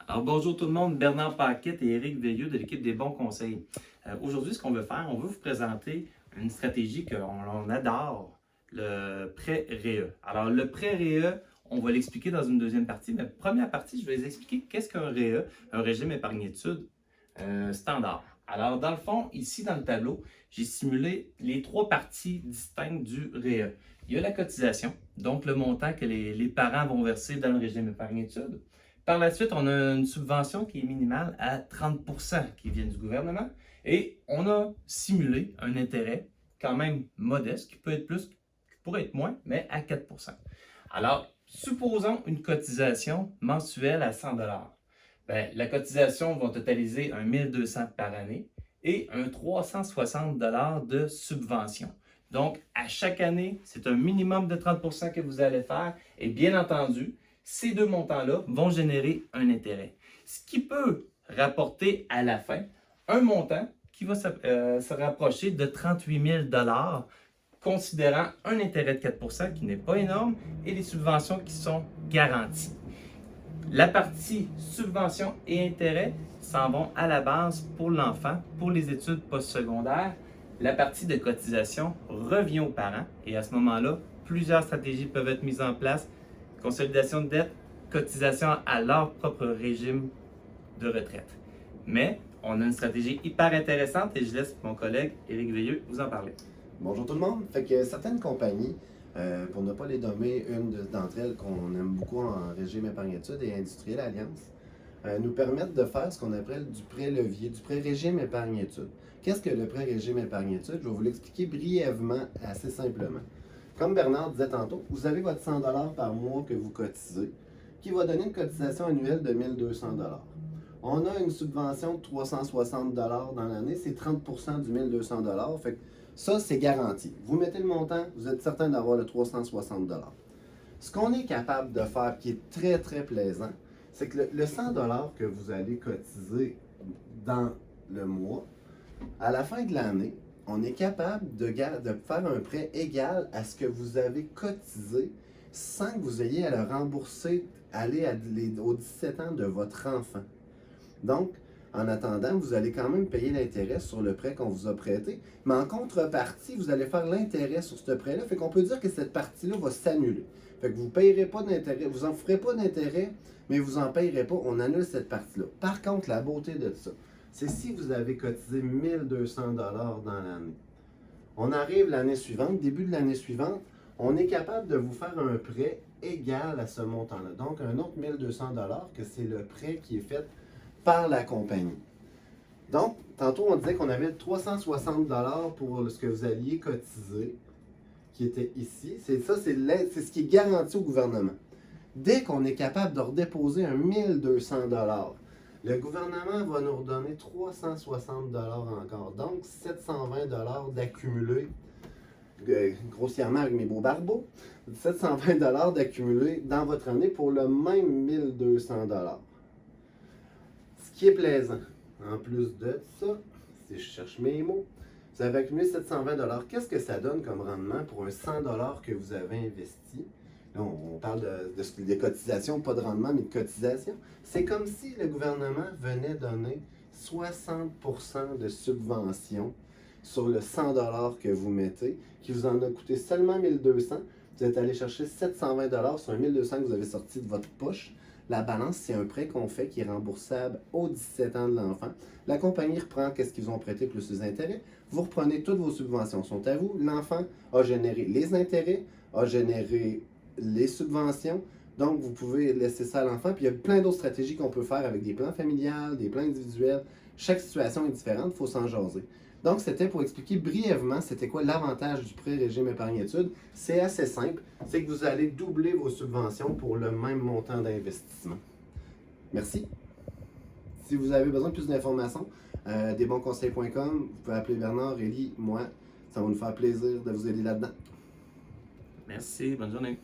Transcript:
Alors bonjour tout le monde, Bernard Paquette et Éric Veilleux de l'équipe des bons conseils. Aujourd'hui, ce qu'on veut faire, on veut vous présenter une stratégie qu'on adore, le prêt REE. Alors le prêt REE, on va l'expliquer dans une deuxième partie, mais première partie, je vais vous expliquer qu'est-ce qu'un REE, un régime épargne-études standard. Alors dans le fond, ici dans le tableau, j'ai simulé les trois parties distinctes du REE. Il y a la cotisation, donc le montant que les parents vont verser dans le régime épargne-études. Par la suite, on a une subvention qui est minimale à 30 qui vient du gouvernement et on a simulé un intérêt quand même modeste, qui peut être plus, qui pourrait être moins, mais à 4 Alors, supposons une cotisation mensuelle à 100 Bien, la cotisation va totaliser un 1200 par année et un 360 de subvention. Donc, à chaque année, c'est un minimum de 30 que vous allez faire et bien entendu, ces deux montants-là vont générer un intérêt. Ce qui peut rapporter à la fin un montant qui va se rapprocher de 38 000 considérant un intérêt de 4 qui n'est pas énorme et les subventions qui sont garanties. La partie subvention et intérêt s'en vont à la base pour l'enfant, pour les études postsecondaires. La partie de cotisation revient aux parents et à ce moment-là, plusieurs stratégies peuvent être mises en place. Consolidation de dette, cotisation à leur propre régime de retraite. Mais on a une stratégie hyper intéressante et je laisse mon collègue Éric Veilleux vous en parler. Bonjour tout le monde. Fait que certaines compagnies, pour ne pas les nommer, d'entre elles qu'on aime beaucoup en régime épargne-études et Industriel Alliance, nous permettent de faire ce qu'on appelle du prêt levier, du prêt régime épargne-études. Qu'est-ce que le prêt régime épargne-études? Je vais vous l'expliquer brièvement, assez simplement. Comme Bernard disait tantôt, vous avez votre 100 par mois que vous cotisez, qui va donner une cotisation annuelle de 1200 On a une subvention de 360 dans l'année, c'est 30 du 1200 Fait que ça, c'est garanti. Vous mettez le montant, vous êtes certain d'avoir le 360 Ce qu'on est capable de faire, qui est très, très plaisant, c'est que le 100 que vous allez cotiser dans le mois, à la fin de l'année, on est capable de faire un prêt égal à ce que vous avez cotisé sans que vous ayez à le rembourser, aux 17 ans de votre enfant. Donc, en attendant, vous allez quand même payer l'intérêt sur le prêt qu'on vous a prêté, mais en contrepartie, vous allez faire l'intérêt sur ce prêt-là. Fait qu'on peut dire que cette partie-là va s'annuler. Fait que vous ne payerez pas d'intérêt, vous n'en ferez pas d'intérêt, mais vous n'en payerez pas. On annule cette partie-là. Par contre, la beauté de ça, c'est si vous avez cotisé 1200 dans l'année. On arrive l'année suivante, début de l'année suivante, on est capable de vous faire un prêt égal à ce montant-là. Donc, un autre 1200 que c'est le prêt qui est fait par la compagnie. Donc, tantôt, on disait qu'on avait 360 pour ce que vous alliez cotiser, qui était ici. C'est ce qui est garanti au gouvernement. Dès qu'on est capable de redéposer un 1200 le gouvernement va nous redonner 360 encore. Donc, 720 d'accumuler, grossièrement avec mes beaux barbeaux, 720 d'accumuler dans votre année pour le même 1200 Ce qui est plaisant, en plus de ça, si je cherche mes mots, vous avez accumulé 720 Qu'est-ce que ça donne comme rendement pour un 100 que vous avez investi? Là, on parle des cotisations, pas de rendement, mais de cotisation. C'est comme si le gouvernement venait donner 60% de subvention sur le 100 que vous mettez, qui vous en a coûté seulement 1200. Vous êtes allé chercher 720 sur un 1200 que vous avez sorti de votre poche. La balance, c'est un prêt qu'on fait qui est remboursable aux 17 ans de l'enfant. La compagnie reprend qu'est-ce qu'ils ont prêté plus les intérêts. Vous reprenez toutes vos subventions, sont à vous. L'enfant a généré les intérêts, a généré les subventions. Donc, vous pouvez laisser ça à l'enfant. Puis, il y a plein d'autres stratégies qu'on peut faire avec des plans familiales, des plans individuels. Chaque situation est différente, il faut s'en jaser. Donc, c'était pour expliquer brièvement c'était quoi l'avantage du prêt régime épargne-études. C'est assez simple, c'est que vous allez doubler vos subventions pour le même montant d'investissement. Merci. Si vous avez besoin de plus d'informations, desbonsconseils.com, vous pouvez appeler Bernard, Élie, moi. Ça va nous faire plaisir de vous aider là-dedans. Merci, bonne journée.